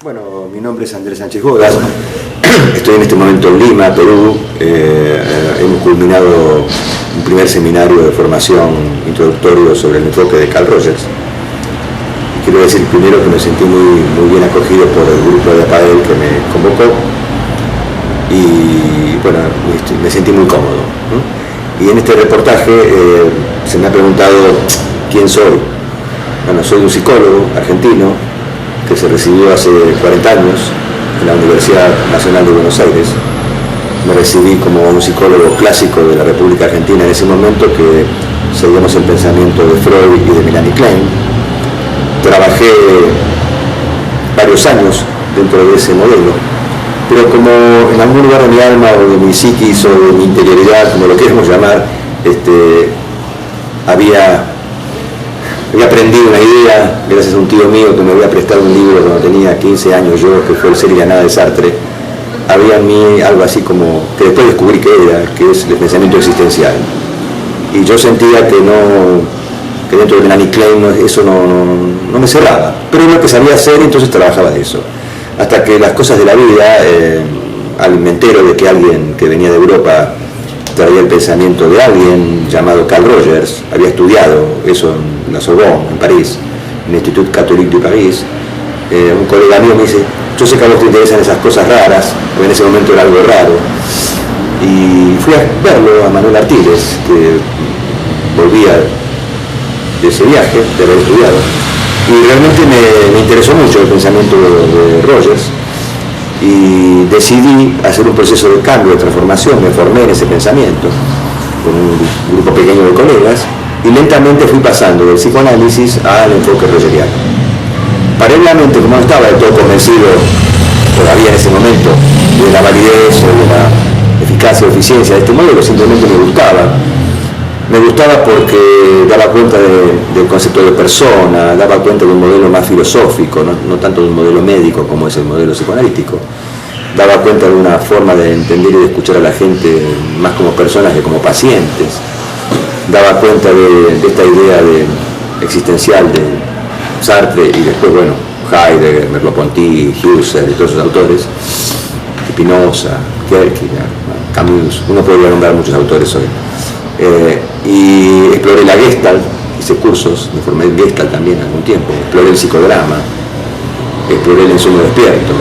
Bueno, mi nombre es Andrés Sánchez Bodas, estoy en este momento en Lima, Perú. Hemos culminado un primer seminario de formación introductorio sobre el enfoque de Carl Rogers. Y quiero decir primero que me sentí muy bien acogido por el grupo de APADEL que me convocó y bueno, me sentí muy cómodo, ¿no? Y en este reportaje se me ha preguntado quién soy. Bueno, soy un psicólogo argentino que se recibió hace 40 años en la Universidad Nacional de Buenos Aires. Me recibí como un psicólogo clásico de la República Argentina en ese momento, que seguimos el pensamiento de Freud y de Melanie Klein. Trabajé varios años dentro de ese modelo, pero como en algún lugar de mi alma o de mi psiquis o de mi interioridad, como lo queremos llamar, había aprendido una idea gracias a un tío mío que me había prestado un libro cuando tenía 15 años yo, que fue El ser y la nada de Sartre. Había en mí algo así como, que después descubrí que es el pensamiento existencial. Y yo sentía que dentro de Melanie Klein eso no me cerraba, pero era lo que sabía hacer, entonces trabajaba de eso. Hasta que las cosas de la vida, me entero de que alguien que venía de Europa traía el pensamiento de alguien llamado Carl Rogers, había estudiado eso en la Sorbonne, en París, en el Institut Catholique de París. Un colega mío me dice, yo sé que a vos te interesan esas cosas raras, porque en ese momento era algo raro, y fui a verlo a Manuel Artiles, que volvía de ese viaje, de haber estudiado, y realmente me interesó mucho el pensamiento de Rogers, y decidí hacer un proceso de cambio, de transformación. Me formé en ese pensamiento con un grupo pequeño de colegas y lentamente fui pasando del psicoanálisis al enfoque rogeriano. Paralelamente, como no estaba del todo convencido todavía en ese momento de la validez o de la eficacia o eficiencia de este modelo, simplemente me gustaba. Me gustaba porque daba cuenta del concepto de persona, daba cuenta de un modelo más filosófico, no tanto de un modelo médico como es el modelo psicoanalítico. Daba cuenta de una forma de entender y de escuchar a la gente más como personas que como pacientes. Daba cuenta de esta idea existencial de Sartre y después, bueno, Heidegger, Merleau-Ponty, Husserl y todos esos autores, Spinoza, Kierkegaard, Camus. Uno podría nombrar muchos autores hoy. Y exploré la Gestalt, hice cursos, me formé en Gestalt también algún tiempo, exploré el psicodrama, exploré el ensueño despierto,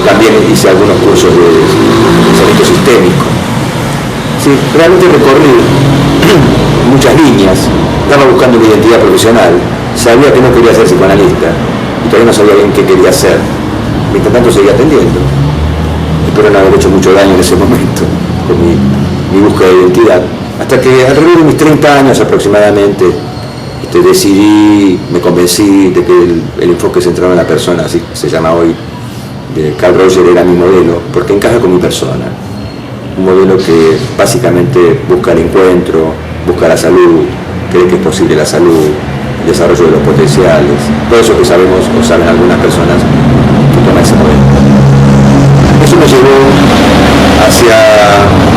también hice algunos cursos de pensamiento sistémico. Sí, realmente recorrí muchas líneas, estaba buscando mi identidad profesional, sabía que no quería ser psicoanalista y todavía no sabía bien qué quería hacer, mientras tanto seguía atendiendo. Espero no haber hecho mucho daño en ese momento con mi búsqueda de identidad, hasta que alrededor de mis 30 años aproximadamente decidí, me convencí de que el enfoque centrado en la persona, así se llama hoy, de Carl Rogers, era mi modelo, porque encaja con mi persona. Un modelo que básicamente busca el encuentro, busca la salud, cree que es posible la salud, el desarrollo de los potenciales, todo eso que sabemos o saben algunas personas que toman ese modelo. Eso me llevó hacia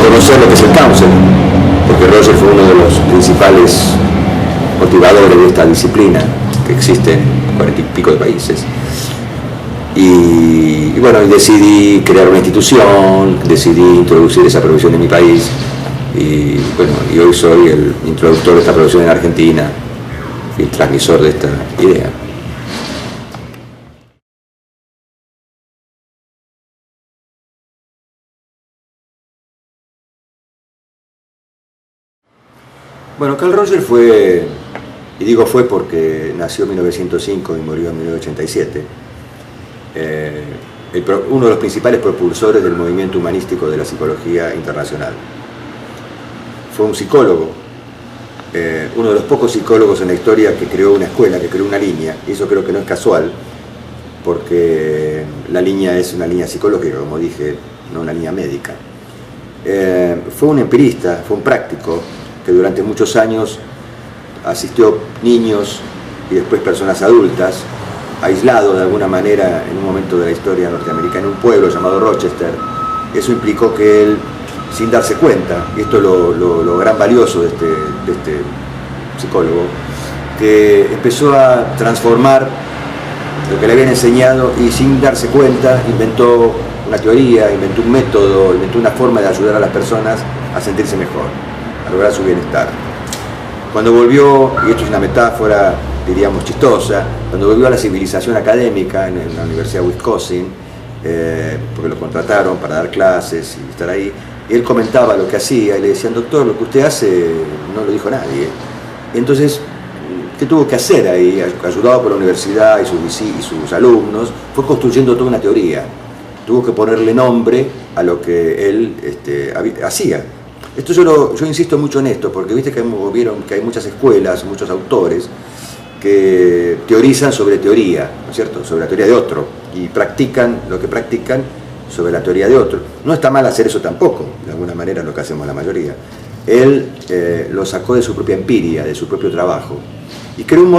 conocer lo que es el counseling, porque Rogers fue uno de los principales motivadores de esta disciplina que existe en 40 y pico de países. Y bueno, decidí crear una institución, decidí introducir esa profesión en mi país y bueno, y hoy soy el introductor de esta profesión en Argentina y el transmisor de esta idea. Bueno, Carl Rogers fue, y digo fue porque nació en 1905 y murió en 1987, uno de los principales propulsores del movimiento humanístico de la psicología internacional. Fue un psicólogo, uno de los pocos psicólogos en la historia que creó una escuela, que creó una línea, y eso creo que no es casual, porque la línea es una línea psicológica, como dije, no una línea médica. Fue un empirista, fue un práctico, que durante muchos años asistió niños y después personas adultas, aislado de alguna manera en un momento de la historia norteamericana, en un pueblo llamado Rochester. Eso implicó que él, sin darse cuenta, y esto es lo gran valioso de este psicólogo, que empezó a transformar lo que le habían enseñado, y sin darse cuenta inventó una teoría, inventó un método, inventó una forma de ayudar a las personas a sentirse mejor, a lograr su bienestar. Cuando volvió, y esto es una metáfora, diríamos, chistosa, cuando volvió a la civilización académica en la Universidad de Wisconsin, porque lo contrataron para dar clases y estar ahí, él comentaba lo que hacía y le decían: doctor, lo que usted hace no lo dijo nadie. Y entonces, ¿qué tuvo que hacer ahí? Ayudado por la universidad y sus alumnos, fue construyendo toda una teoría. Tuvo que ponerle nombre a lo que él hacía. Esto yo insisto mucho en esto, porque viste que vieron que hay muchas escuelas, muchos autores que teorizan sobre teoría, ¿no es cierto?, sobre la teoría de otro, y practican lo que practican sobre la teoría de otro. No está mal hacer eso tampoco, de alguna manera lo que hacemos la mayoría. Él lo sacó de su propia empiria, de su propio trabajo, y creó un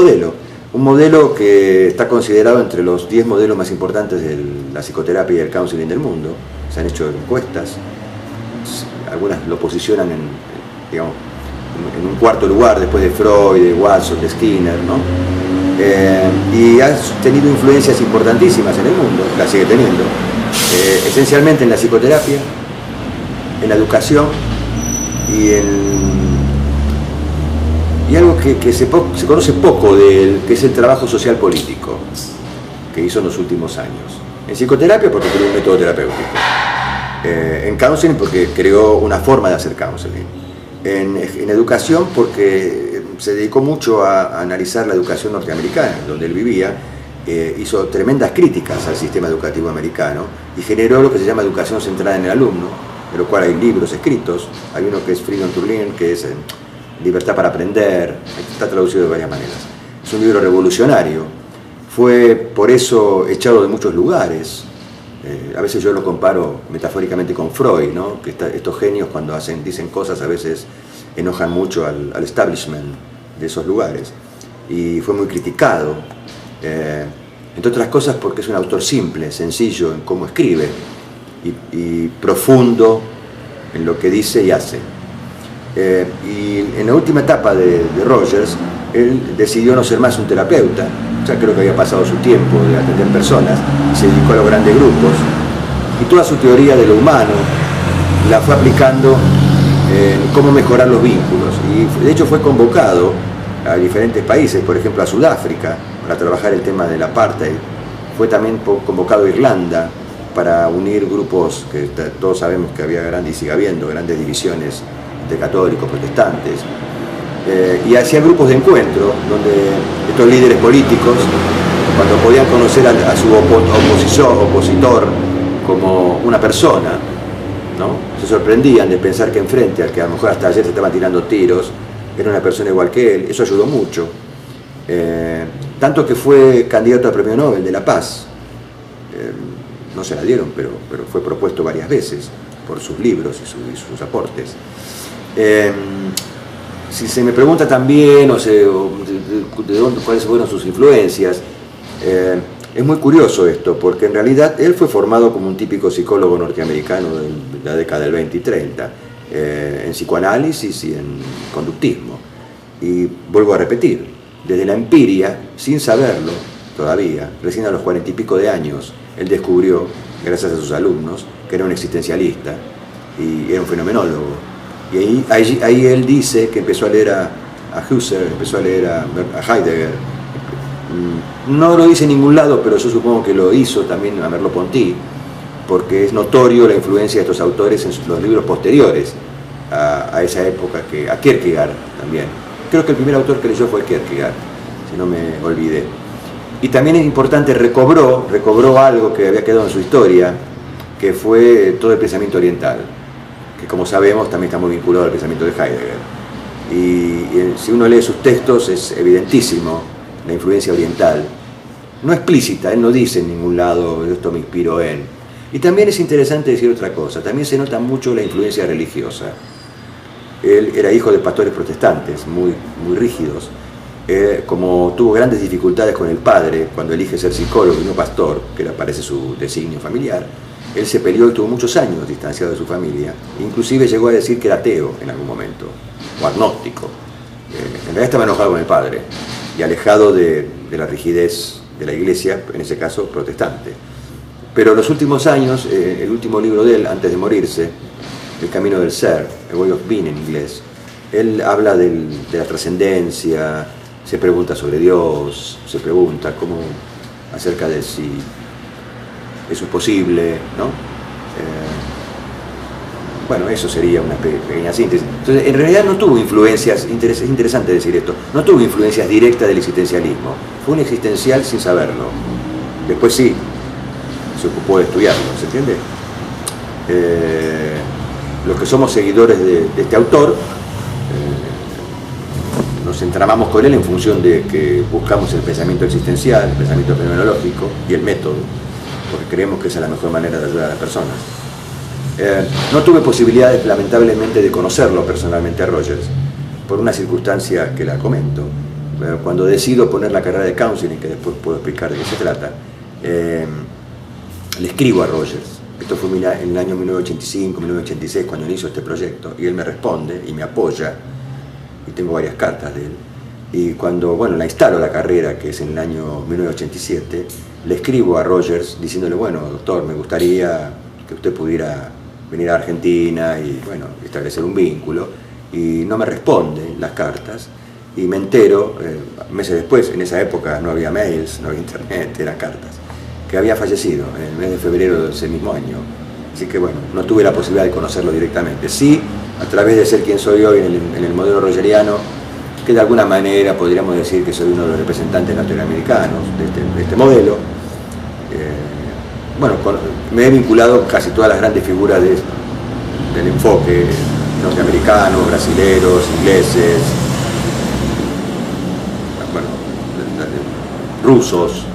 modelo que está considerado entre los 10 modelos más importantes de la psicoterapia y el counseling del mundo. Se han hecho encuestas, algunas lo posicionan en un cuarto lugar después de Freud, de Watson, de Skinner, ¿no? Y ha tenido influencias importantísimas en el mundo, la sigue teniendo, esencialmente en la psicoterapia, en la educación y algo que se conoce poco de él, que es el trabajo social político que hizo en los últimos años. En psicoterapia, porque creó un método terapéutico. En counseling, porque creó una forma de hacer counseling. En educación, porque se dedicó mucho a analizar la educación norteamericana, donde él vivía. Hizo tremendas críticas al sistema educativo americano y generó lo que se llama educación centrada en el alumno, de lo cual hay libros escritos. Hay uno que es Freedom to Learn, que es Libertad para Aprender, está traducido de varias maneras. Es un libro revolucionario. Fue por eso echado de muchos lugares. A veces yo lo comparo metafóricamente con Freud, ¿no? Que estos genios, cuando dicen cosas, a veces enojan mucho al establishment de esos lugares. Y fue muy criticado, entre otras cosas porque es un autor simple, sencillo en cómo escribe y profundo en lo que dice y hace. Y en la última etapa de Rogers, él decidió no ser más un terapeuta. Ya creo que había pasado su tiempo de atender personas y se dedicó a los grandes grupos, y toda su teoría de lo humano la fue aplicando en cómo mejorar los vínculos, y de hecho fue convocado a diferentes países, por ejemplo a Sudáfrica, para trabajar el tema del apartheid. Fue también convocado a Irlanda para unir grupos que todos sabemos que había y sigue habiendo grandes divisiones de católicos, protestantes. Y hacía grupos de encuentro donde estos líderes políticos, cuando podían conocer a su opositor como una persona, ¿no?, se sorprendían de pensar que enfrente, al que a lo mejor hasta ayer se estaban tirando tiros, era una persona igual que él. Eso ayudó mucho, tanto que fue candidato al Premio Nobel de la Paz. No se la dieron, pero fue propuesto varias veces por sus libros y sus aportes. Si se me pregunta también, cuáles fueron sus influencias, es muy curioso esto, porque en realidad él fue formado como un típico psicólogo norteamericano de la década del 20 y 30, en psicoanálisis y en conductismo. Y vuelvo a repetir, desde la empiria, sin saberlo todavía, recién a los 40 y pico de años, él descubrió, gracias a sus alumnos, que era un existencialista y era un fenomenólogo. Y ahí él dice que empezó a leer a Husserl, empezó a leer a Heidegger. No lo dice en ningún lado, pero yo supongo que lo hizo también a Merleau-Ponty, porque es notorio la influencia de estos autores en los libros posteriores a esa época, a Kierkegaard también. Creo que el primer autor que leyó fue Kierkegaard, si no me olvidé. Y también es importante, recobró algo que había quedado en su historia, que fue todo el pensamiento oriental, que como sabemos también está muy vinculado al pensamiento de Heidegger. Y si uno lee sus textos es evidentísimo la influencia oriental, no explícita, él no dice en ningún lado esto me inspiró en. Y también es interesante decir otra cosa, también se nota mucho la influencia religiosa. Él era hijo de pastores protestantes, muy rígidos. Como tuvo grandes dificultades con el padre cuando elige ser psicólogo y no pastor, que parece su designio familiar, él se peleó y tuvo muchos años distanciado de su familia. Inclusive llegó a decir que era ateo en algún momento, o agnóstico. En realidad estaba enojado con el padre y alejado de la rigidez de la iglesia, en ese caso protestante. Pero en los últimos años, el último libro de él, antes de morirse, El camino del ser, A Way of Being en inglés, él habla de la trascendencia, se pregunta sobre Dios, se pregunta acerca de si eso es posible, ¿no? Bueno, eso sería una pequeña síntesis. Entonces, en realidad no tuvo influencias, es interesante decir esto, no tuvo influencias directas del existencialismo, fue un existencial sin saberlo. Después sí, se ocupó de estudiarlo, ¿se entiende? Los que somos seguidores de este autor, nos entramamos con él en función de que buscamos el pensamiento existencial, el pensamiento fenomenológico y el método, porque creemos que esa es la mejor manera de ayudar a las personas. No tuve posibilidades, lamentablemente, de conocerlo personalmente a Rogers, por una circunstancia que la comento. Cuando decido poner la carrera de counseling, que después puedo explicar de qué se trata, le escribo a Rogers. Esto fue en el año 1985, 1986, cuando inicio este proyecto, y él me responde y me apoya, y tengo varias cartas de él. Y cuando, bueno, la instalo la carrera, que es en el año 1987, le escribo a Rogers diciéndole, bueno, doctor, me gustaría que usted pudiera venir a Argentina y, bueno, establecer un vínculo, y no me responde las cartas, y me entero, meses después, en esa época no había mails, no había internet, eran cartas, que había fallecido en el mes de febrero de ese mismo año. Así que, bueno, no tuve la posibilidad de conocerlo directamente. Sí, a través de ser quien soy hoy en el modelo rogeriano, que de alguna manera podríamos decir que soy uno de los representantes latinoamericanos de este modelo. Bueno, me he vinculado casi todas las grandes figuras del enfoque norteamericanos, brasileros, ingleses, bueno, rusos,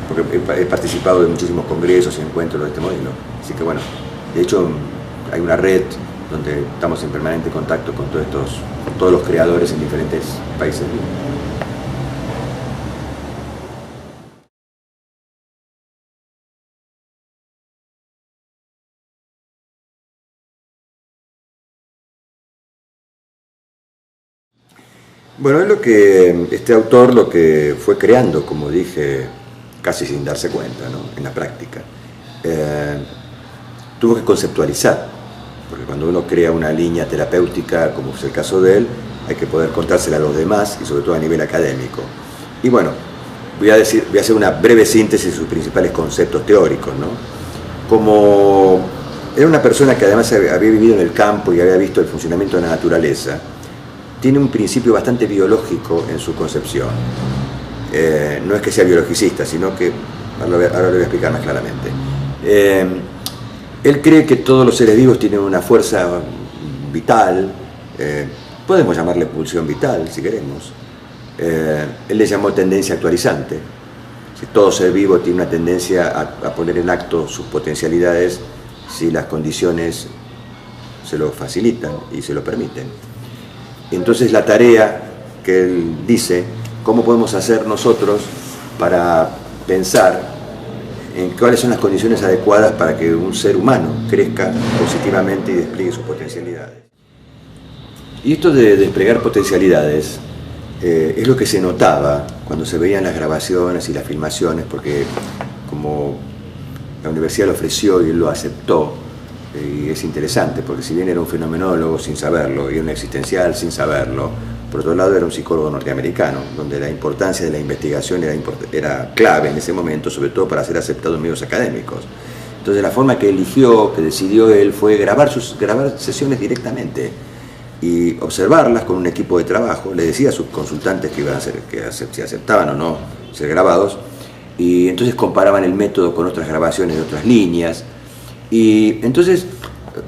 porque he participado de muchísimos congresos y encuentros de este modelo. Así que, bueno, de hecho hay una red donde estamos en permanente contacto con todos los creadores en diferentes países. Bueno, este autor lo que fue creando, como dije, casi sin darse cuenta, ¿no? En la práctica, tuvo que conceptualizar, porque cuando uno crea una línea terapéutica, como es el caso de él, hay que poder contársela a los demás, y sobre todo a nivel académico. Y bueno, voy a hacer una breve síntesis de sus principales conceptos teóricos, ¿no? Como era una persona que además había vivido en el campo y había visto el funcionamiento de la naturaleza, tiene un principio bastante biológico en su concepción. No es que sea biologicista, sino que, ahora lo voy a explicar más claramente. Él cree que todos los seres vivos tienen una fuerza vital, podemos llamarle pulsión vital si queremos. Él le llamó tendencia actualizante. Si todo ser vivo tiene una tendencia a poner en acto sus potencialidades si las condiciones se lo facilitan y se lo permiten. Entonces la tarea que él dice, ¿cómo podemos hacer nosotros para pensar en cuáles son las condiciones adecuadas para que un ser humano crezca positivamente y despliegue sus potencialidades? Y esto de desplegar potencialidades es lo que se notaba cuando se veían las grabaciones y las filmaciones, porque como la universidad lo ofreció y él lo aceptó, y es interesante, porque si bien era un fenomenólogo sin saberlo y un existencial sin saberlo, por otro lado era un psicólogo norteamericano, donde la importancia de la investigación era clave en ese momento, sobre todo para ser aceptado en medios académicos. Entonces la forma que eligió, que decidió él, fue grabar sesiones directamente y observarlas con un equipo de trabajo. Le decía a sus consultantes que iban a hacer, si aceptaban o no ser grabados, y entonces comparaban el método con otras grabaciones de otras líneas. Y entonces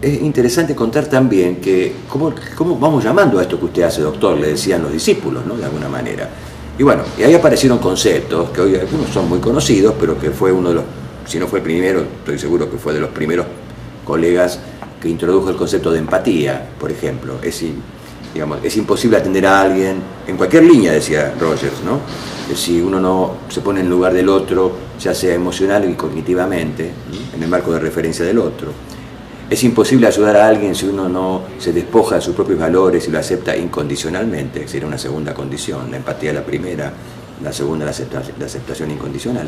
es interesante contar también que cómo vamos llamando a esto que usted hace, doctor, le decían los discípulos, ¿no? De alguna manera. Y bueno, y ahí aparecieron conceptos que hoy algunos son muy conocidos, pero que fue uno de los, si no fue el primero, estoy seguro que fue de los primeros colegas que introdujo el concepto de empatía, por ejemplo. Es imposible atender a alguien, en cualquier línea, decía Rogers, ¿no? Si uno no se pone en lugar del otro, ya sea emocional y cognitivamente, ¿no? En el marco de referencia del otro. Es imposible ayudar a alguien si uno no se despoja de sus propios valores y lo acepta incondicionalmente, que sería una segunda condición. La empatía es la primera la segunda, la aceptación incondicional.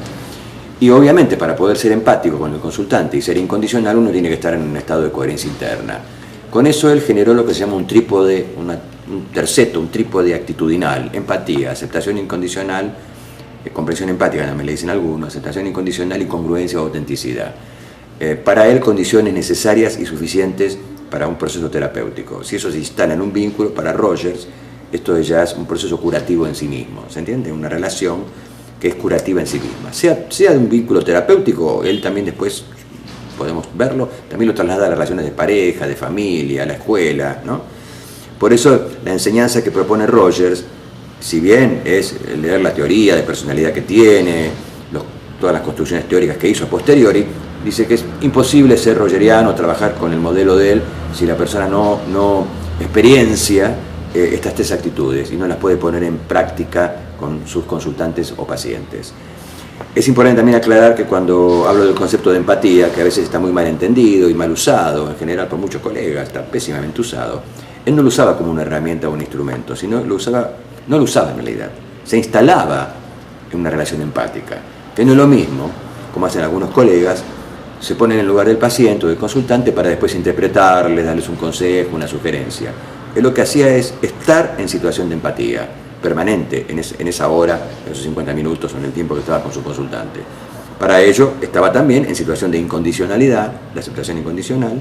Y obviamente para poder ser empático con el consultante y ser incondicional uno tiene que estar en un estado de coherencia interna. Con eso él generó lo que se llama un trípode, un terceto, un trípode actitudinal: empatía, aceptación incondicional, comprensión empática, también le dicen algunos, aceptación incondicional y congruencia o autenticidad. Para él, condiciones necesarias y suficientes para un proceso terapéutico. Si eso se instala en un vínculo, para Rogers, esto ya es un proceso curativo en sí mismo, ¿se entiende? Una relación que es curativa en sí misma. Sea de un vínculo terapéutico, él también después, podemos verlo, también lo traslada a las relaciones de pareja, de familia, a la escuela, ¿no? Por eso la enseñanza que propone Rogers, si bien es leer la teoría de personalidad que tiene, todas las construcciones teóricas que hizo a posteriori, dice que es imposible ser rogeriano, trabajar con el modelo de él, si la persona no experiencia estas tres actitudes y no las puede poner en práctica con sus consultantes o pacientes. Es importante también aclarar que cuando hablo del concepto de empatía, que a veces está muy mal entendido y mal usado, en general por muchos colegas, está pésimamente usado, él no lo usaba como una herramienta o un instrumento, sino no lo usaba en realidad, se instalaba en una relación empática, que no es lo mismo, como hacen algunos colegas, se ponen en el lugar del paciente o del consultante para después interpretarles, darles un consejo, una sugerencia. Él lo que hacía es estar en situación de empatía permanente en esa hora, en esos 50 minutos o en el tiempo que estaba con su consultante. Para ello estaba también en situación de incondicionalidad, de aceptación incondicional,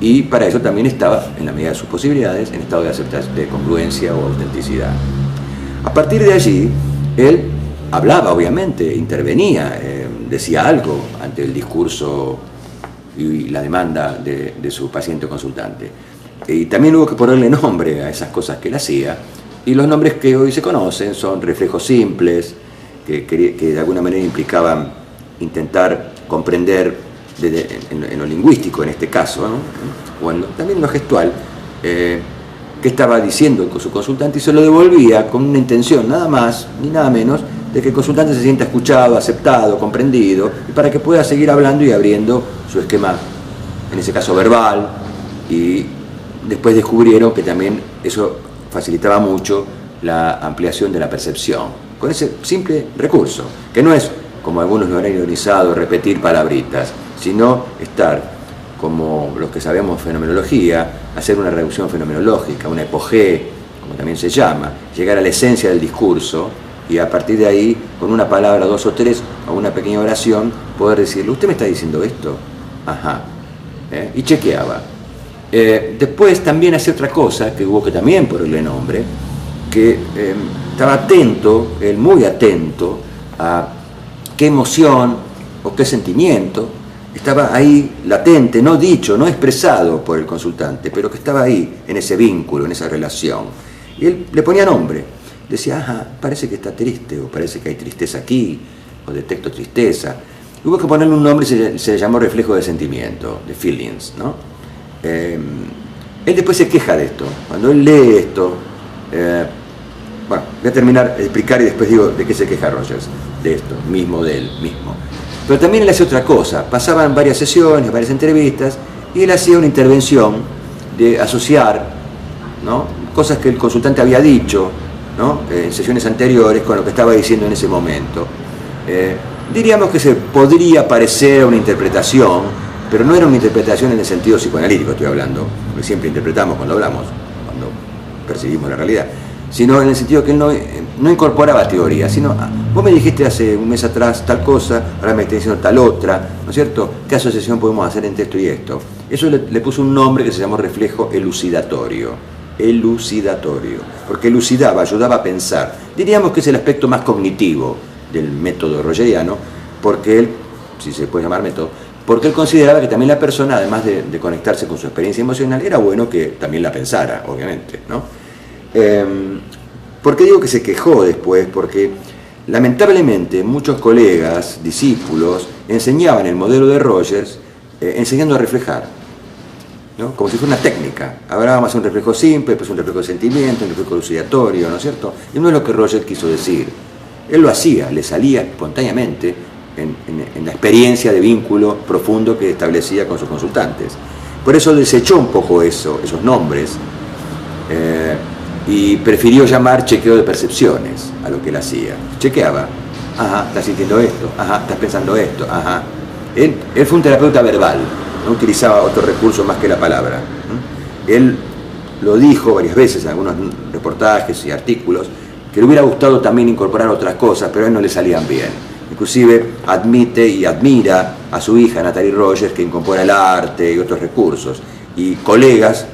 y para eso también estaba, en la medida de sus posibilidades, en estado de congruencia o autenticidad. A partir de allí, él hablaba, obviamente, intervenía, decía algo ante el discurso y la demanda de su paciente o consultante. Y también hubo que ponerle nombre a esas cosas que él hacía, y los nombres que hoy se conocen son reflejos simples, que de alguna manera implicaban intentar comprender en lo lingüístico, en este caso, ¿no? O también en lo gestual, qué estaba diciendo su consultante, y se lo devolvía con una intención nada más ni nada menos de que el consultante se sienta escuchado, aceptado, comprendido, y para que pueda seguir hablando y abriendo su esquema, en ese caso verbal, y después descubrieron que también eso facilitaba mucho la ampliación de la percepción, con ese simple recurso, que no es, como algunos lo han ironizado, repetir palabritas, sino estar, como los que sabemos fenomenología, hacer una reducción fenomenológica, una epogé, como también se llama, llegar a la esencia del discurso, y a partir de ahí, con una palabra, dos o tres, o una pequeña oración, poder decirle: ¿usted me está diciendo esto? Ajá. Y chequeaba. Después también hacía otra cosa, que hubo que también ponerle nombre, que estaba atento, él muy atento, a qué emoción o qué sentimiento estaba ahí latente, no dicho, no expresado por el consultante, pero que estaba ahí, en ese vínculo, en esa relación. Y él le ponía nombre. Decía: ajá, parece que está triste, o parece que hay tristeza aquí, o detecto tristeza. Hubo que ponerle un nombre y se llamó reflejo de sentimiento, de feelings, ¿no? Él después se queja de esto. Cuando él lee esto, bueno, voy a terminar de explicar y después digo de qué se queja Rogers, de esto mismo, de él mismo. Pero también él hacía otra cosa. Pasaban varias sesiones, varias entrevistas, y él hacía una intervención de asociar, ¿no?, cosas que el consultante había dicho, ¿no?, en sesiones anteriores con lo que estaba diciendo en ese momento. Diríamos que se podría parecer a una interpretación, pero no era una interpretación en el sentido psicoanalítico, estoy hablando, porque siempre interpretamos cuando hablamos, cuando percibimos la realidad, sino en el sentido que él no incorporaba teoría, sino: vos me dijiste hace un mes atrás tal cosa, ahora me estás diciendo tal otra, ¿no es cierto? ¿Qué asociación podemos hacer entre esto y esto? Eso le puso un nombre que se llamó reflejo elucidatorio, porque elucidaba, ayudaba a pensar. Diríamos que es el aspecto más cognitivo del método rogeriano, porque él, si se puede llamar método, porque él consideraba que también la persona, además de conectarse con su experiencia emocional, era bueno que también la pensara, obviamente, ¿no? ¿Por qué digo que se quejó después? Porque lamentablemente muchos colegas, discípulos, enseñaban el modelo de Rogers enseñando a reflejar, ¿no?, como si fuera una técnica. Ahora vamos a hacer un reflejo simple, después un reflejo de sentimiento, un reflejo elucidatorio, ¿no es cierto? Y no es lo que Rogers quiso decir. Él lo hacía, le salía espontáneamente en la experiencia de vínculo profundo que establecía con sus consultantes. Por eso desechó un poco esos nombres, y prefirió llamar chequeo de percepciones a lo que él hacía. Chequeaba, ajá, estás sintiendo esto, ajá, estás pensando esto, ajá. Él fue un terapeuta verbal, no utilizaba otro recurso más que la palabra. Él lo dijo varias veces en algunos reportajes y artículos, que le hubiera gustado también incorporar otras cosas, pero a él no le salían bien. Inclusive admite y admira a su hija Natalie Rogers, que incorpora el arte y otros recursos, y colegas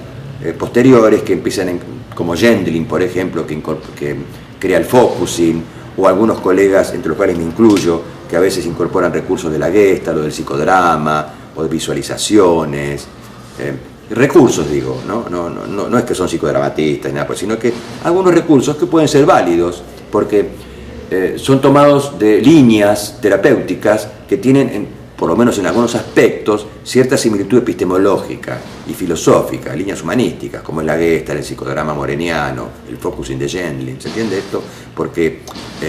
posteriores que empiezan, como Gendlin, por ejemplo, que crea el focusing, o algunos colegas, entre los cuales me incluyo, que a veces incorporan recursos de la Gestalt, o del psicodrama, o de visualizaciones, recursos digo, no es que son psicodramatistas, nada, sino que algunos recursos que pueden ser válidos, porque son tomados de líneas terapéuticas que tienen, por lo menos en algunos aspectos, cierta similitud epistemológica y filosófica, líneas humanísticas, como es la Gestalt, el psicodrama moreniano, el focusing de Gendlin. ¿Se entiende esto? Porque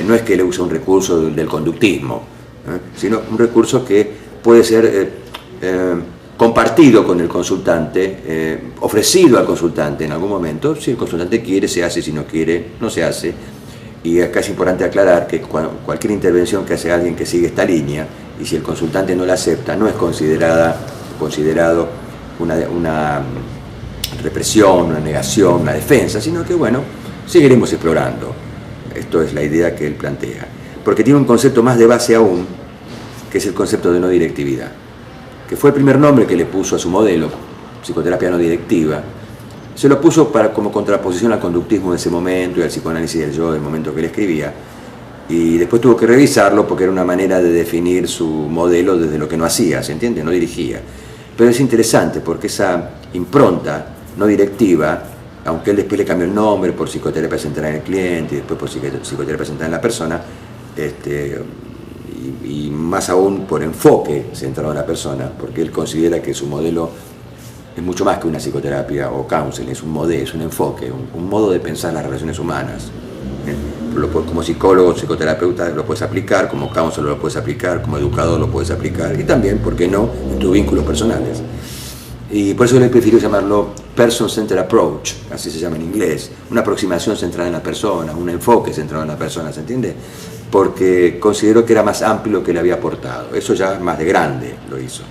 no es que él use un recurso del conductismo, sino un recurso que puede ser compartido con el consultante, ofrecido al consultante en algún momento. Si el consultante quiere, se hace; si no quiere, no se hace. Y acá es importante aclarar que cualquier intervención que hace alguien que sigue esta línea, y si el consultante no la acepta, no es considerado una represión, una negación, una defensa, sino que, bueno, seguiremos explorando. Esto es la idea que él plantea. Porque tiene un concepto más de base aún, que es el concepto de no directividad, que fue el primer nombre que le puso a su modelo, psicoterapia no directiva. Se lo puso como contraposición al conductismo de ese momento y al psicoanálisis del yo del momento que él escribía, y después tuvo que revisarlo porque era una manera de definir su modelo desde lo que no hacía, ¿se entiende? No dirigía. Pero es interesante porque esa impronta no directiva, aunque él después le cambió el nombre por psicoterapia centrada en el cliente y después por psicoterapia centrada en la persona, y más aún por enfoque centrado en la persona, porque él considera que su modelo es mucho más que una psicoterapia o counseling, es un modelo, es un enfoque, un modo de pensar las relaciones humanas. Como psicólogo, psicoterapeuta lo puedes aplicar, como counselor lo puedes aplicar, como educador lo puedes aplicar, y también, ¿por qué no?, en tus vínculos personales. Y por eso le prefiero llamarlo Person-Centered Approach, así se llama en inglés, una aproximación centrada en la persona, un enfoque centrado en la persona, ¿se entiende? Porque considero que era más amplio lo que le había aportado. Eso ya más de grande lo hizo.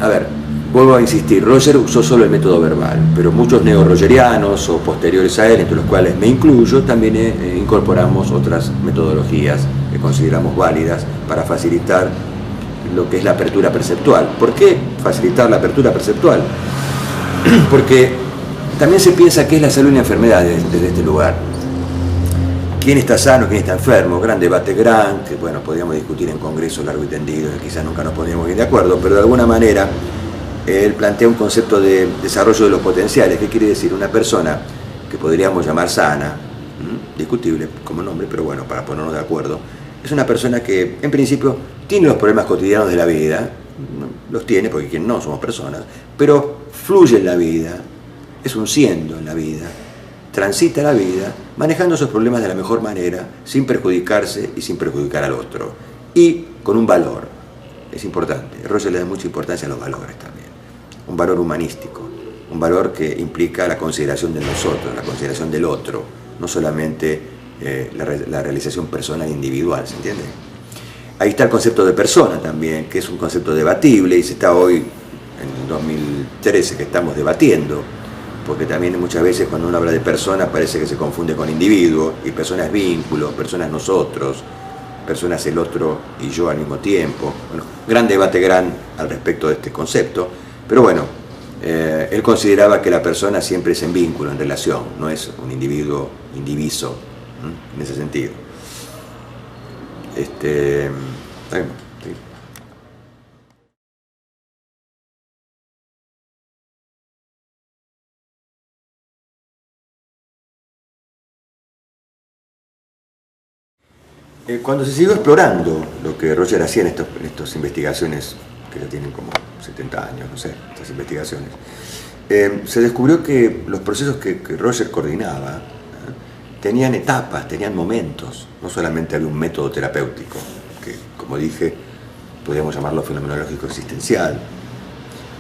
A ver, vuelvo a insistir, Roger usó solo el método verbal, pero muchos neo-rogerianos o posteriores a él, entre los cuales me incluyo, también incorporamos otras metodologías que consideramos válidas para facilitar lo que es la apertura perceptual. ¿Por qué facilitar la apertura perceptual? Porque también se piensa que es la salud y la enfermedad desde este lugar. ¿Quién está sano, quién está enfermo? Gran debate que, bueno, podríamos discutir en congresos largo y tendido, y quizás nunca nos pondríamos bien de acuerdo, pero de alguna manera él plantea un concepto de desarrollo de los potenciales. ¿Qué quiere decir? Una persona que podríamos llamar sana, discutible como nombre, pero bueno, para ponernos de acuerdo, es una persona que en principio tiene los problemas cotidianos de la vida, los tiene porque quien no somos personas, pero fluye en la vida, es un siendo en la vida, transita la vida manejando esos problemas de la mejor manera, sin perjudicarse y sin perjudicar al otro, y con un valor. Es importante, Roger le da mucha importancia a los valores también, un valor humanístico, un valor que implica la consideración de nosotros, la consideración del otro, no solamente la realización personal e individual, ¿se entiende? Ahí está el concepto de persona también, que es un concepto debatible, y se está hoy, en el 2013, que estamos debatiendo, porque también muchas veces cuando uno habla de persona parece que se confunde con individuo, y persona es vínculo, persona es nosotros, persona es el otro y yo al mismo tiempo. Bueno, gran debate al respecto de este concepto, pero bueno, él consideraba que la persona siempre es en vínculo, en relación, no es un individuo indiviso, en ese sentido. Cuando se siguió explorando lo que Roger hacía en estas investigaciones, que ya tienen como 70 años, no sé, estas investigaciones, se descubrió que los procesos que Roger coordinaba tenían etapas, tenían momentos, no solamente había un método terapéutico, que como dije, podríamos llamarlo fenomenológico existencial,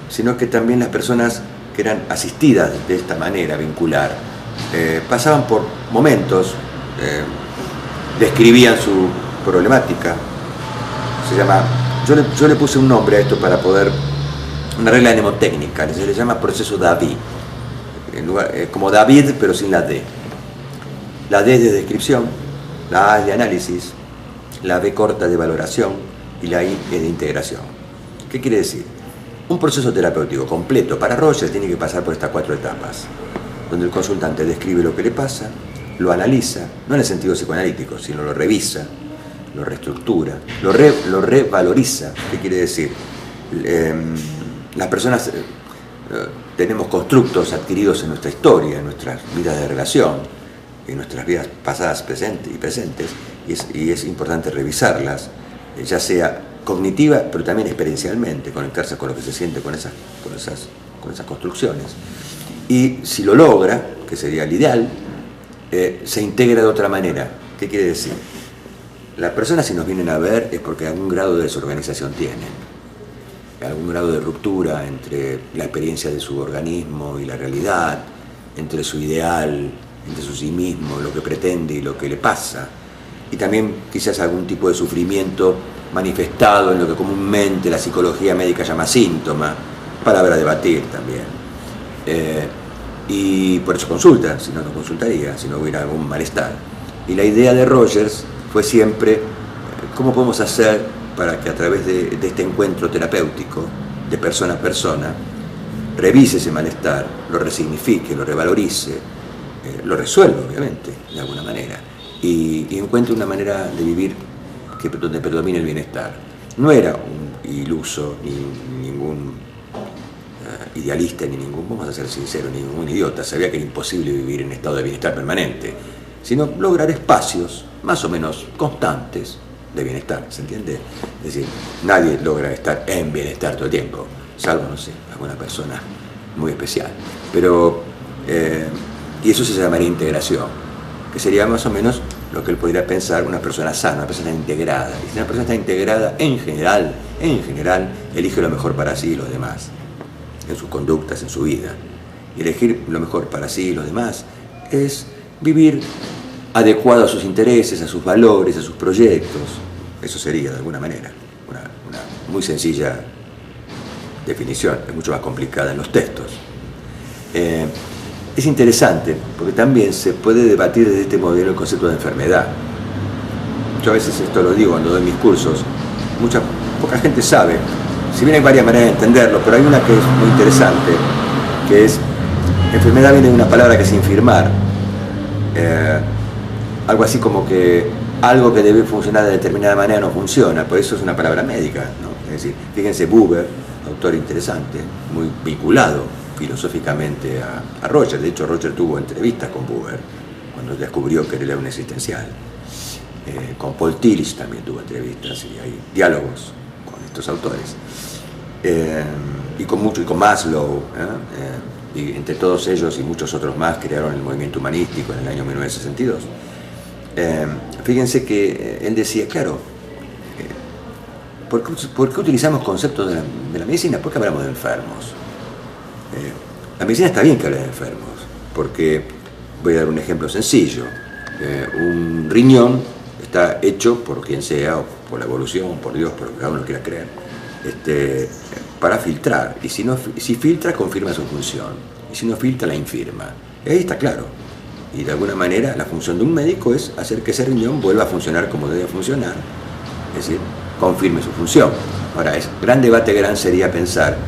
sino que también las personas que eran asistidas de esta manera vincular, pasaban por momentos, describían su problemática. Se llama, yo le puse un nombre a esto para poder, una regla mnemotécnica, se le llama proceso David, como David pero sin la D. La D es de descripción, la A es de análisis, la B corta de valoración y la I es de integración. ¿Qué quiere decir? Un proceso terapéutico completo para Rogers tiene que pasar por estas 4 etapas, donde el consultante describe lo que le pasa, lo analiza, no en el sentido psicoanalítico, sino lo revisa, lo reestructura, lo revaloriza. ¿Qué quiere decir? Las personas tenemos constructos adquiridos en nuestra historia, en nuestras vidas de relación, en nuestras vidas pasadas y presentes, y es importante revisarlas, ya sea cognitiva, pero también experiencialmente, conectarse con lo que se siente con esas construcciones. Y si lo logra, que sería el ideal, se integra de otra manera. ¿Qué quiere decir? Las personas, si nos vienen a ver, es porque algún grado de desorganización tienen, algún grado de ruptura entre la experiencia de su organismo y la realidad, entre su ideal, entre su sí mismo, lo que pretende y lo que le pasa, y también quizás algún tipo de sufrimiento manifestado en lo que comúnmente la psicología médica llama síntoma, palabra a debatir también. Y por eso consulta, si no, no consultaría, si no hubiera algún malestar. Y la idea de Rogers fue siempre cómo podemos hacer para que a través de este encuentro terapéutico, de persona a persona, revise ese malestar, lo resignifique, lo revalorice, lo resuelva, obviamente, de alguna manera, y encuentre una manera de vivir donde predomine el bienestar. No era un iluso, ni ningún idealista, ni ningún, vamos a ser sinceros, ni ningún idiota, sabía que era imposible vivir en estado de bienestar permanente, sino lograr espacios más o menos constantes de bienestar, ¿se entiende? Es decir, nadie logra estar en bienestar todo el tiempo, salvo, no sé, alguna persona muy especial. Pero, y eso se llamaría integración, que sería más o menos lo que él podría pensar una persona sana, una persona integrada. Y si una persona está integrada, en general, elige lo mejor para sí y los demás, en sus conductas, en su vida. Y elegir lo mejor para sí y los demás es vivir adecuado a sus intereses, a sus valores, a sus proyectos. Eso sería, de alguna manera, una muy sencilla definición, es mucho más complicada en los textos. Es interesante, porque también se puede debatir desde este modelo el concepto de enfermedad. Yo a veces esto lo digo cuando doy mis cursos, poca gente sabe, si bien hay varias maneras de entenderlo, pero hay una que es muy interesante, que es, enfermedad viene de una palabra que es infirmar, algo así como que algo que debe funcionar de determinada manera no funciona, por eso es una palabra médica, ¿no? Es decir, fíjense, Buber, autor interesante, muy vinculado filosóficamente a Rogers. De hecho, Rogers tuvo entrevistas con Buber cuando descubrió que él era un existencial. Con Paul Tillich también tuvo entrevistas y hay diálogos con estos autores. Y con Maslow, y entre todos ellos y muchos otros más crearon el movimiento humanístico en el año 1962. Fíjense que él decía, claro, ¿por qué utilizamos conceptos de la medicina? ¿Por qué hablamos de enfermos? La medicina está bien que hable de enfermos, porque, voy a dar un ejemplo sencillo, un riñón está hecho por quien sea, o por la evolución, por Dios, por lo que cada uno quiera creer, para filtrar, y si filtra, confirma su función, y si no filtra, la infirma. Y ahí está claro. Y de alguna manera la función de un médico es hacer que ese riñón vuelva a funcionar como debe funcionar, es decir, confirme su función. Ahora, gran debate sería pensar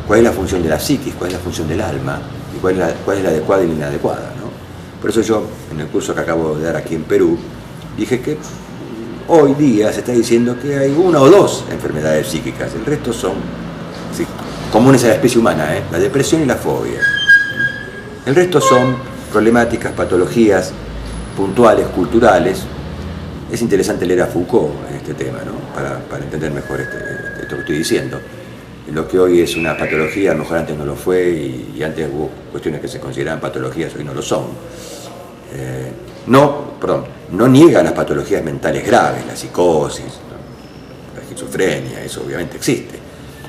cuál es la función de la psiquis, cuál es la función del alma, y cuál es la adecuada y la inadecuada, ¿no? Por eso yo, en el curso que acabo de dar aquí en Perú, dije que hoy día se está diciendo que hay 1 o 2 enfermedades psíquicas, el resto son comunes a la especie humana, la depresión y la fobia. El resto son problemáticas, patologías puntuales, culturales. Es interesante leer a Foucault en este tema, ¿no? Para entender mejor esto que estoy diciendo. Lo que hoy es una patología, a lo mejor antes no lo fue, y antes hubo cuestiones que se consideraban patologías, hoy no lo son. No niega las patologías mentales graves, la psicosis, la esquizofrenia, eso obviamente existe.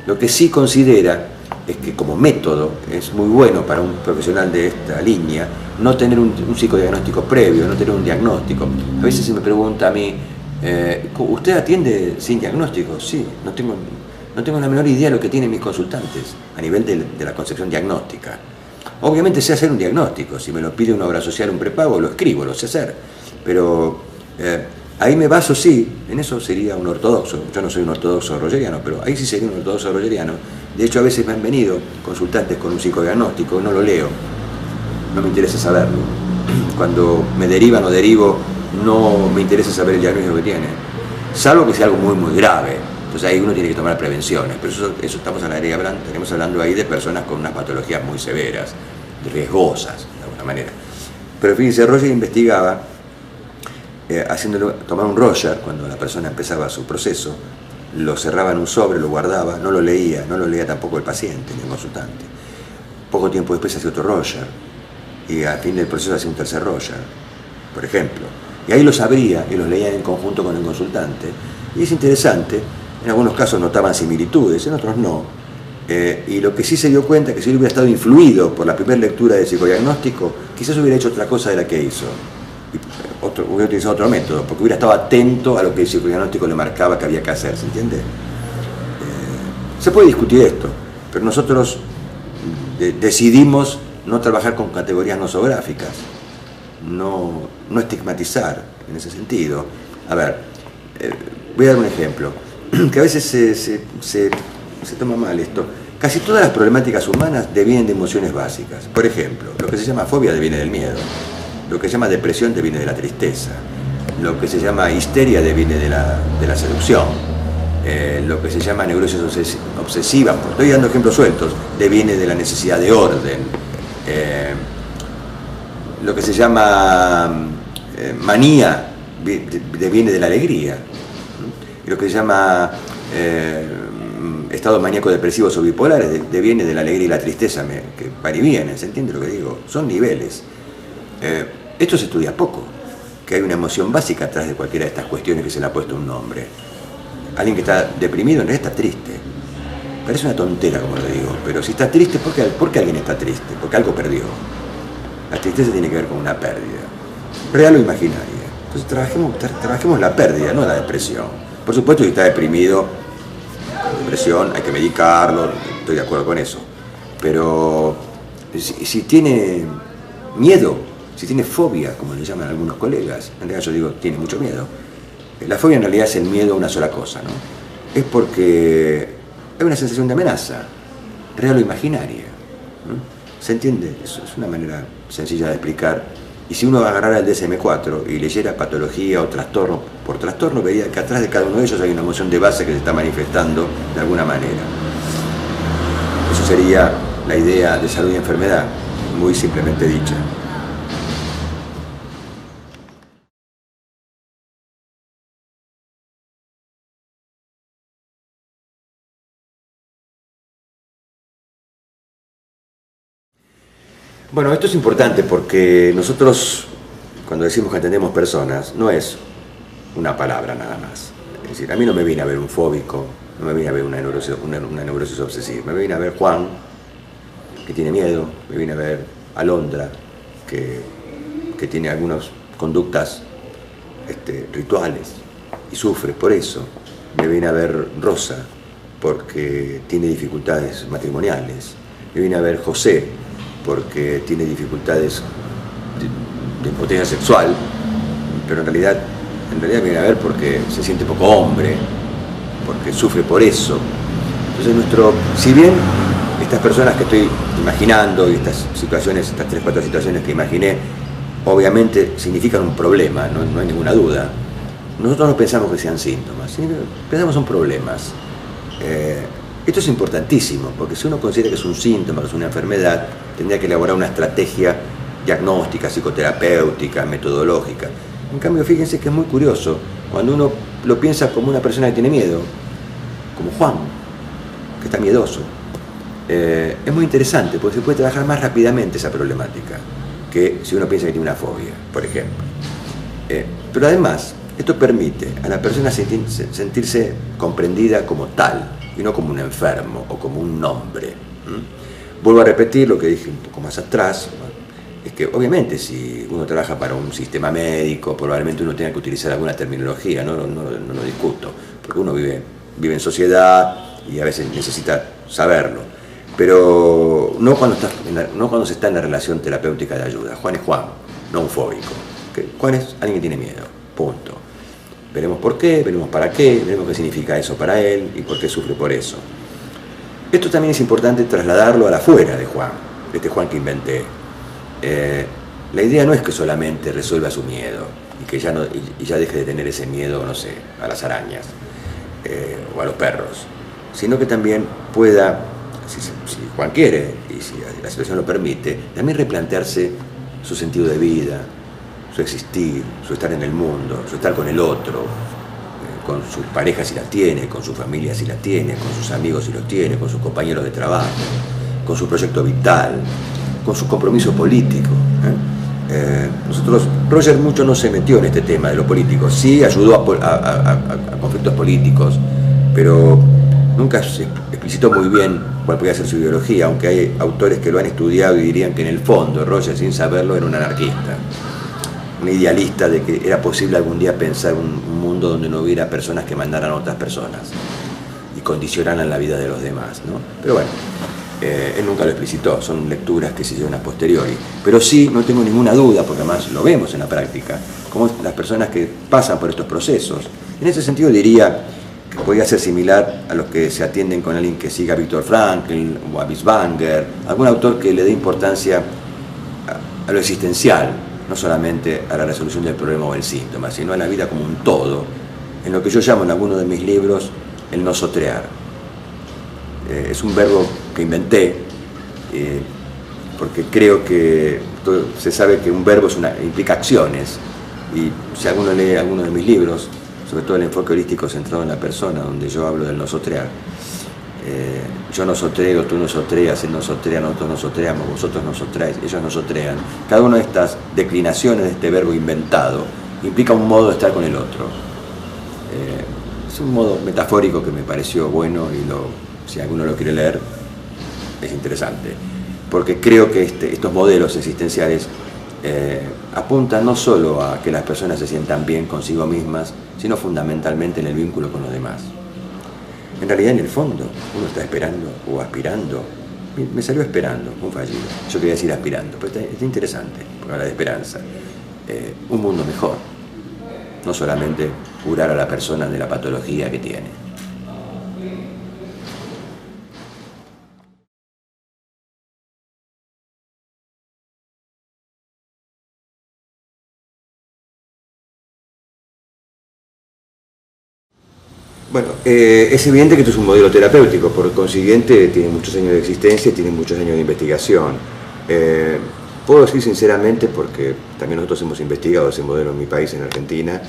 Lo que sí considera es que como método es muy bueno para un profesional de esta línea no tener un psicodiagnóstico previo, no tener un diagnóstico. A veces se me pregunta a mí, ¿usted atiende sin diagnóstico? Sí, no tengo la menor idea de lo que tienen mis consultantes a nivel de la concepción diagnóstica. Obviamente sé hacer un diagnóstico, si me lo pide una obra social, un prepago, lo escribo, lo sé hacer, pero ahí me baso, sí, en eso sería un ortodoxo. Yo no soy un ortodoxo rogeriano, pero ahí sí sería un ortodoxo rogeriano. De hecho, a veces me han venido consultantes con un psicodiagnóstico, no lo leo, no me interesa saberlo. Cuando me derivan o derivo, no me interesa saber el diagnóstico que tiene, salvo que sea algo muy, muy grave. Entonces ahí uno tiene que tomar prevenciones, pero eso estamos hablando ahí de personas con unas patologías muy severas, riesgosas, de alguna manera. Pero fíjense, Roger investigaba, tomar un Roger, cuando la persona empezaba su proceso, lo cerraba en un sobre, lo guardaba, no lo leía tampoco el paciente ni el consultante. Poco tiempo después hacía otro Roger, y al fin del proceso hacía un tercer Roger, por ejemplo. Y ahí los abría y los leía en conjunto con el consultante, y es interesante. En algunos casos notaban similitudes, en otros no. Y lo que sí se dio cuenta es que si él hubiera estado influido por la primera lectura del psicodiagnóstico, quizás hubiera hecho otra cosa de la que hizo. Hubiera utilizado otro método, porque hubiera estado atento a lo que el psicodiagnóstico le marcaba que había que hacer, ¿se entiende? Se puede discutir esto, pero nosotros decidimos no trabajar con categorías nosográficas, no estigmatizar en ese sentido. A ver, voy a dar un ejemplo, que a veces se toma mal esto. Casi todas las problemáticas humanas devienen de emociones básicas. Por ejemplo, lo que se llama fobia deviene del miedo, lo que se llama depresión deviene de la tristeza, lo que se llama histeria deviene de la seducción, lo que se llama neurosis obsesiva, estoy dando ejemplos sueltos, deviene de la necesidad de orden, lo que se llama manía deviene de la alegría, y lo que se llama estados maníaco-depresivos o bipolares deviene de la alegría y la tristeza, que van y vienen, ¿se entiende lo que digo? Son niveles. Esto se estudia poco, que hay una emoción básica atrás de cualquiera de estas cuestiones que se le ha puesto un nombre. Alguien que está deprimido en realidad está triste. Parece una tontera, como lo digo, pero si está triste, ¿por qué alguien está triste? Porque algo perdió. La tristeza tiene que ver con una pérdida, real o imaginaria. Entonces trabajemos la pérdida, no la depresión. Por supuesto, si está deprimido, depresión, hay que medicarlo, estoy de acuerdo con eso. Pero si tiene miedo, si tiene fobia, como le llaman algunos colegas, en realidad yo digo, tiene mucho miedo. La fobia en realidad es el miedo a una sola cosa, ¿no? Es porque hay una sensación de amenaza, real o imaginaria, ¿no? ¿Se entiende? Es una manera sencilla de explicar. Y si uno agarrara el DSM-4 y leyera patología o trastorno por trastorno, vería que atrás de cada uno de ellos hay una emoción de base que se está manifestando de alguna manera. Eso sería la idea de salud y enfermedad, muy simplemente dicha. Bueno, esto es importante porque nosotros, cuando decimos que atendemos personas, no es una palabra nada más. Es decir, a mí no me viene a ver un fóbico, no me viene a ver una neurosis obsesiva, me viene a ver Juan, que tiene miedo, me viene a ver Alondra, que tiene algunas conductas rituales y sufre por eso, me viene a ver Rosa, porque tiene dificultades matrimoniales, me viene a ver José, porque tiene dificultades de impotencia sexual, pero en realidad viene a ver porque se siente poco hombre, porque sufre por eso. Entonces si bien estas personas que estoy imaginando y estas 3-4 situaciones que imaginé, obviamente significan un problema, no hay ninguna duda. Nosotros no pensamos que sean síntomas, pensamos que son problemas. Esto es importantísimo, porque si uno considera que es un síntoma, que es una enfermedad, tendría que elaborar una estrategia diagnóstica, psicoterapéutica, metodológica. En cambio, fíjense que es muy curioso, cuando uno lo piensa como una persona que tiene miedo, como Juan, que está miedoso, es muy interesante, porque se puede trabajar más rápidamente esa problemática, que si uno piensa que tiene una fobia, por ejemplo. Pero además, esto permite a la persona sentirse comprendida como tal, y no como un enfermo o como un nombre. Vuelvo a repetir lo que dije un poco más atrás, es que obviamente si uno trabaja para un sistema médico, probablemente uno tenga que utilizar alguna terminología, no lo discuto, porque uno vive en sociedad y a veces necesita saberlo, pero no cuando se está en la relación terapéutica de ayuda. Juan es Juan, no un fóbico. Juan es alguien que tiene miedo, punto. Veremos por qué, veremos para qué, veremos qué significa eso para él y por qué sufre por eso. Esto también es importante trasladarlo a la afuera de Juan, de este Juan que inventé. La idea no es que solamente resuelva su miedo y que ya deje de tener ese miedo, no sé, a las arañas o a los perros, sino que también pueda, si Juan quiere y si la situación lo permite, también replantearse su sentido de vida, su existir, su estar en el mundo, su estar con el otro, con sus parejas si las tiene, con su familia si las tiene, con sus amigos si los tiene, con sus compañeros de trabajo, con su proyecto vital, con su compromiso político. Roger mucho no se metió en este tema de lo político, sí ayudó a conflictos políticos, pero nunca se explicitó muy bien cuál podía ser su ideología, aunque hay autores que lo han estudiado y dirían que en el fondo Roger, sin saberlo, era un anarquista, un idealista de que era posible algún día pensar un mundo donde no hubiera personas que mandaran a otras personas y condicionaran la vida de los demás, ¿no? Pero bueno, él nunca lo explicitó, son lecturas que se llevan a posteriori, pero sí, no tengo ninguna duda, porque además lo vemos en la práctica, como las personas que pasan por estos procesos. En ese sentido diría que podría ser similar a los que se atienden con alguien que siga a Viktor Frankl o a Binswanger, algún autor que le dé importancia a lo existencial, no solamente a la resolución del problema o el síntoma, sino a la vida como un todo, en lo que yo llamo en algunos de mis libros el nosotrear. Es un verbo que inventé, porque creo que se sabe que un verbo implica acciones, y si alguno lee alguno de mis libros, sobre todo el enfoque holístico centrado en la persona, donde yo hablo del nosotrear, yo nosotreo, tú nosotreas, él nosotrea, nosotros nosotreamos, vosotros nosotreáis, ellos nosotrean. Cada una de estas declinaciones de este verbo inventado implica un modo de estar con el otro. Es un modo metafórico que me pareció bueno y si alguno lo quiere leer, es interesante, porque creo que estos modelos existenciales apuntan no solo a que las personas se sientan bien consigo mismas, sino fundamentalmente en el vínculo con los demás. En realidad, en el fondo, uno está esperando o aspirando. Me salió esperando, un fallido. Yo quería decir aspirando, pero está interesante, porque habla de esperanza. Un mundo mejor, no solamente curar a la persona de la patología que tiene. Bueno, es evidente que esto es un modelo terapéutico, por consiguiente tiene muchos años de existencia y tiene muchos años de investigación. Puedo decir sinceramente, porque también nosotros hemos investigado ese modelo en mi país, en Argentina,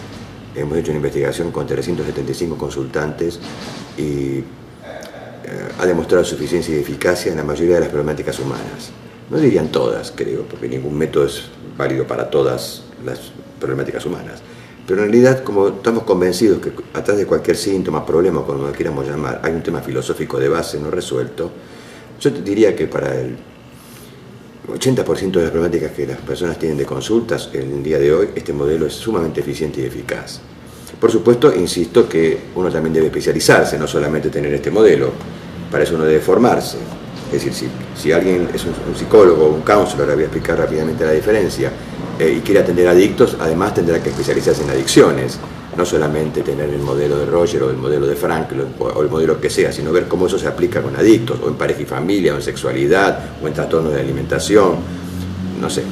hemos hecho una investigación con 375 consultantes y ha demostrado su eficiencia y eficacia en la mayoría de las problemáticas humanas. No dirían todas, creo, porque ningún método es válido para todas las problemáticas humanas. Pero en realidad, como estamos convencidos que atrás de cualquier síntoma, problema, como lo queramos llamar, hay un tema filosófico de base no resuelto, yo te diría que para el 80% de las problemáticas que las personas tienen de consultas en el día de hoy, este modelo es sumamente eficiente y eficaz. Por supuesto, insisto que uno también debe especializarse, no solamente tener este modelo, para eso uno debe formarse. Es decir, si alguien es un psicólogo o un counselor, le voy a explicar rápidamente la diferencia, y quiere atender adictos, además tendrá que especializarse en adicciones, no solamente tener el modelo de Roger o el modelo de Frankl o el modelo que sea, sino ver cómo eso se aplica con adictos, o en pareja y familia, o en sexualidad, o en trastornos de alimentación, no sé,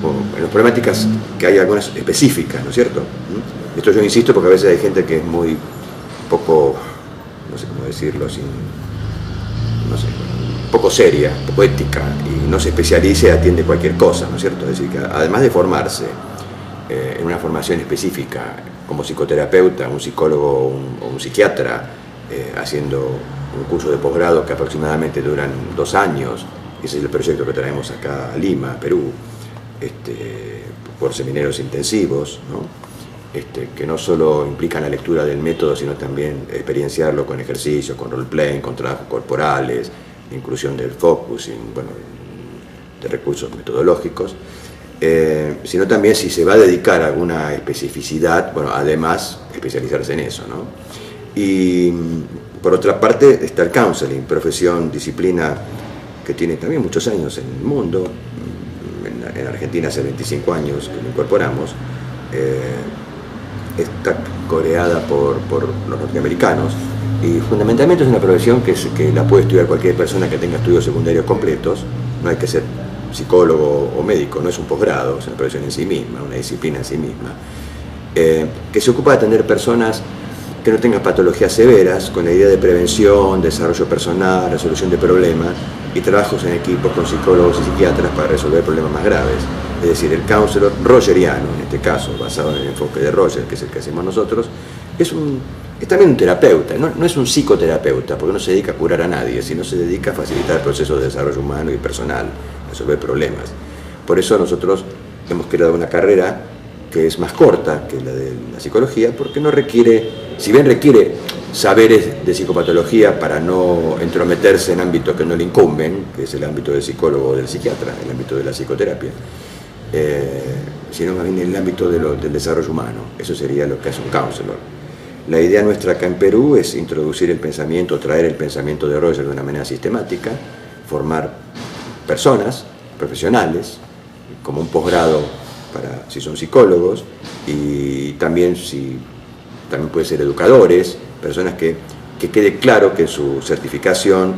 o en las problemáticas que hay algunas específicas, ¿no es cierto? Esto yo insisto porque a veces hay gente que es muy poco, no sé cómo decirlo, poco seria, poco ética, y no se especializa y atiende cualquier cosa, ¿no es cierto? Es decir, que además de formarse en una formación específica como psicoterapeuta, un psicólogo o un psiquiatra, haciendo un curso de posgrado que aproximadamente duran 2 años, ese es el proyecto que traemos acá a Lima, Perú, por seminarios intensivos, ¿no? Que no solo implican la lectura del método, sino también experienciarlo con ejercicios, con roleplaying, con trabajos corporales, inclusión del focusing, bueno, de recursos metodológicos, sino también si se va a dedicar a alguna especificidad, bueno, además especializarse en eso, ¿no? Y por otra parte está el counseling, profesión, disciplina que tiene también muchos años en el mundo. En Argentina hace 25 años que lo incorporamos. Está coreada por los norteamericanos y fundamentalmente es una profesión que la puede estudiar cualquier persona que tenga estudios secundarios completos. No hay que ser psicólogo o médico, no es un posgrado, es una profesión en sí misma, una disciplina en sí misma, que se ocupa de atender personas que no tengan patologías severas, con la idea de prevención, desarrollo personal, resolución de problemas y trabajos en equipos con psicólogos y psiquiatras para resolver problemas más graves. Es decir, el counselor rogeriano, en este caso, basado en el enfoque de Roger, que es el que hacemos nosotros, es también un terapeuta, no es un psicoterapeuta, porque no se dedica a curar a nadie, sino se dedica a facilitar procesos de desarrollo humano y personal, resolver problemas. Por eso nosotros hemos creado una carrera que es más corta que la de la psicología, porque no requiere, si bien requiere saberes de psicopatología para no entrometerse en ámbitos que no le incumben, que es el ámbito del psicólogo o del psiquiatra, el ámbito de la psicoterapia, sino más bien el ámbito del desarrollo humano. Eso sería lo que hace un counselor. La idea nuestra acá en Perú es introducir el pensamiento, traer el pensamiento de Roger de una manera sistemática, formar personas, profesionales, como un posgrado para si son psicólogos, y también también puede ser educadores, personas que quede claro que en su certificación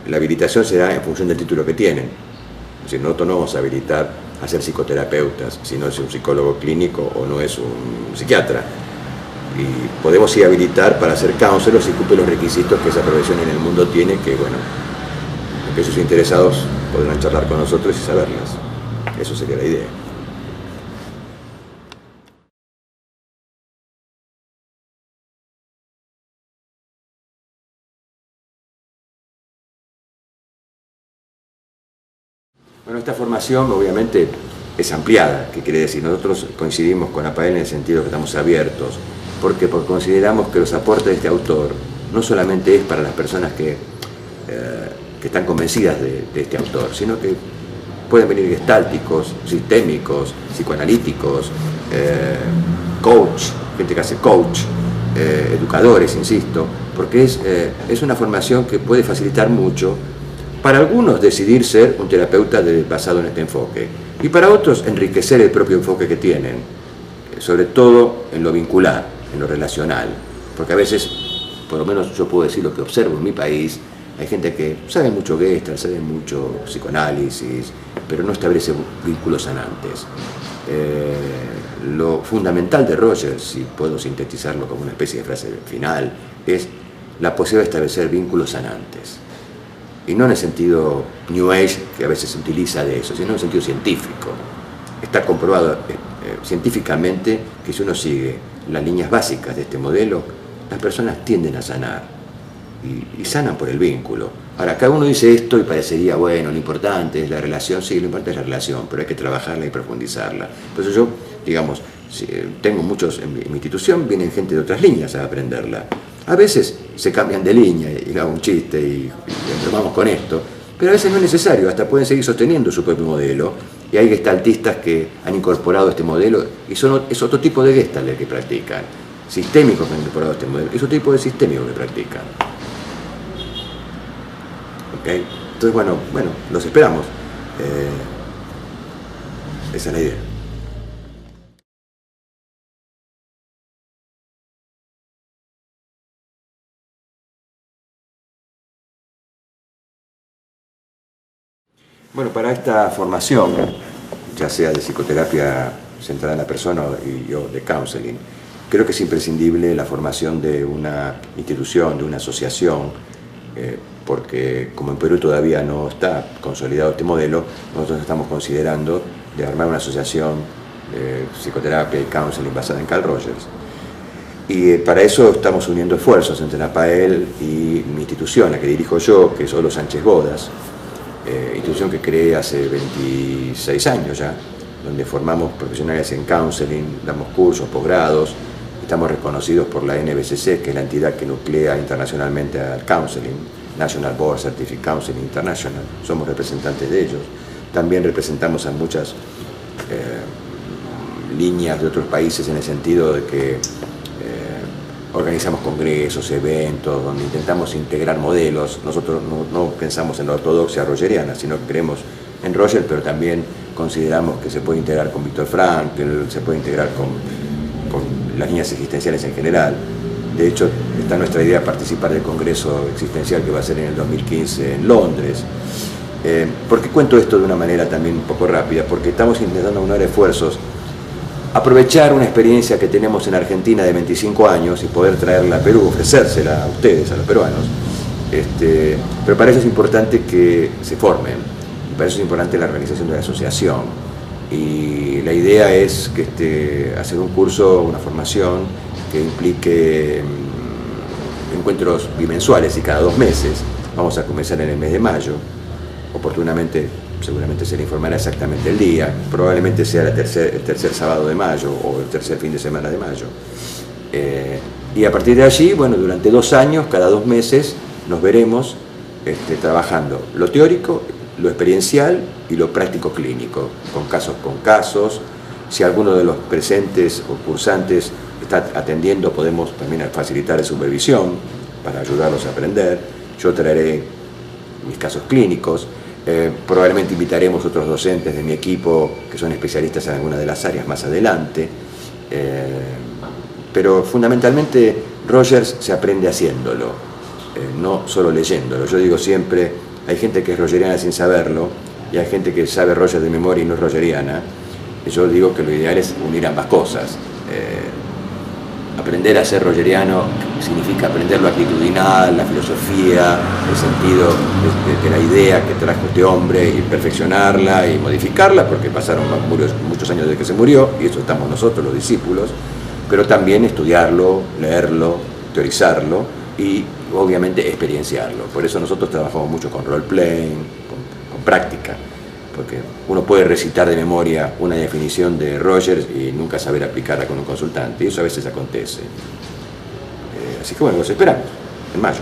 la habilitación será en función del título que tienen. Es decir, nosotros no vamos a habilitar a ser psicoterapeutas si no es un psicólogo clínico o no es un psiquiatra. Y podemos sí habilitar para ser counselor si cumple los requisitos que esa profesión en el mundo tiene, que bueno, aquellos interesados podrán charlar con nosotros y saberlas. Eso sería la idea. Bueno, esta formación obviamente es ampliada, ¿qué quiere decir? Nosotros coincidimos con APAEL en el sentido que estamos abiertos. ¿Por qué? Porque consideramos que los aportes de este autor no solamente es para las personas que están convencidas de este autor, sino que pueden venir gestálticos, sistémicos, psicoanalíticos, coach, gente que hace coach, educadores, insisto, porque es una formación que puede facilitar mucho para algunos decidir ser un terapeuta basado en este enfoque y para otros enriquecer el propio enfoque que tienen, sobre todo en lo vincular, en lo relacional, porque a veces, por lo menos yo puedo decir lo que observo en mi país, hay gente que sabe mucho Gestalt, sabe mucho psicoanálisis, pero no establece vínculos sanantes. Lo fundamental de Roger, si puedo sintetizarlo como una especie de frase final, es la posibilidad de establecer vínculos sanantes. Y no en el sentido New Age, que a veces se utiliza de eso, sino en el sentido científico. Está comprobado científicamente que si uno sigue las líneas básicas de este modelo, las personas tienden a sanar y sanan por el vínculo. Ahora, cada uno dice esto y parecería, bueno, lo importante es la relación, sí, lo importante es la relación, pero hay que trabajarla y profundizarla. Por eso yo, digamos, tengo muchos, en mi institución vienen gente de otras líneas a aprenderla. A veces se cambian de línea y hago un chiste y vamos con esto, pero a veces no es necesario, hasta pueden seguir sosteniendo su propio modelo, y hay gestaltistas que han incorporado este modelo y es otro tipo de gestalt el que practican, sistémicos que han incorporado este modelo, es otro tipo de sistémico que practican. ¿Okay? Entonces, bueno, los esperamos. Esa es la idea. Bueno, para esta formación, ya sea de psicoterapia centrada en la persona y yo de counseling, creo que es imprescindible la formación de una institución, de una asociación, porque como en Perú todavía no está consolidado este modelo, nosotros estamos considerando de armar una asociación de psicoterapia y counseling basada en Carl Rogers. Y para eso estamos uniendo esfuerzos entre la APAEL y mi institución, la que dirijo yo, que es Olo Sánchez Bodas, institución que creé hace 26 años ya, donde formamos profesionales en counseling, damos cursos, posgrados, estamos reconocidos por la NBCC, que es la entidad que nuclea internacionalmente al counseling, National Board Certificate Council International, somos representantes de ellos. También representamos a muchas líneas de otros países en el sentido de que organizamos congresos, eventos, donde intentamos integrar modelos. Nosotros no pensamos en la ortodoxia rogeriana, sino que creemos en Roger, pero también consideramos que se puede integrar con Viktor Frankl, se puede integrar con las líneas existenciales en general. De hecho, está nuestra idea de participar del Congreso Existencial que va a ser en el 2015 en Londres. ¿Por qué cuento esto de una manera también un poco rápida? Porque estamos intentando aunar esfuerzos, aprovechar una experiencia que tenemos en Argentina de 25 años y poder traerla a Perú, ofrecérsela a ustedes, a los peruanos. Pero para eso es importante que se formen, y para eso es importante la organización de la asociación. Y la idea es que hacer un curso, una formación que implique encuentros bimensuales y cada 2 meses. Vamos a comenzar en el mes de mayo. Oportunamente, seguramente se le informará exactamente el día, probablemente sea el tercer sábado de mayo o el tercer fin de semana de mayo. Y a partir de allí, bueno, durante 2 años, cada 2 meses, nos veremos trabajando lo teórico, lo experiencial y lo práctico clínico, con casos. Si alguno de los presentes o cursantes está atendiendo, podemos también facilitar la supervisión para ayudarlos a aprender. Yo traeré mis casos clínicos. Probablemente invitaremos otros docentes de mi equipo que son especialistas en alguna de las áreas más adelante, pero fundamentalmente Rogers se aprende haciéndolo, no solo leyéndolo. Yo digo siempre, hay gente que es rogeriana sin saberlo y hay gente que sabe Rogers de memoria y no es rogeriana. Yo digo que lo ideal es unir ambas cosas. Aprender a ser rogeriano significa aprender lo actitudinal, la filosofía, el sentido de la idea que trajo este hombre y perfeccionarla y modificarla, porque pasaron muchos años desde que se murió, y eso estamos nosotros, los discípulos, pero también estudiarlo, leerlo, teorizarlo y obviamente experienciarlo. Por eso nosotros trabajamos mucho con role-playing, con práctica, porque uno puede recitar de memoria una definición de Rogers y nunca saber aplicarla con un consultante, y eso a veces acontece. Así que bueno, los esperamos en mayo.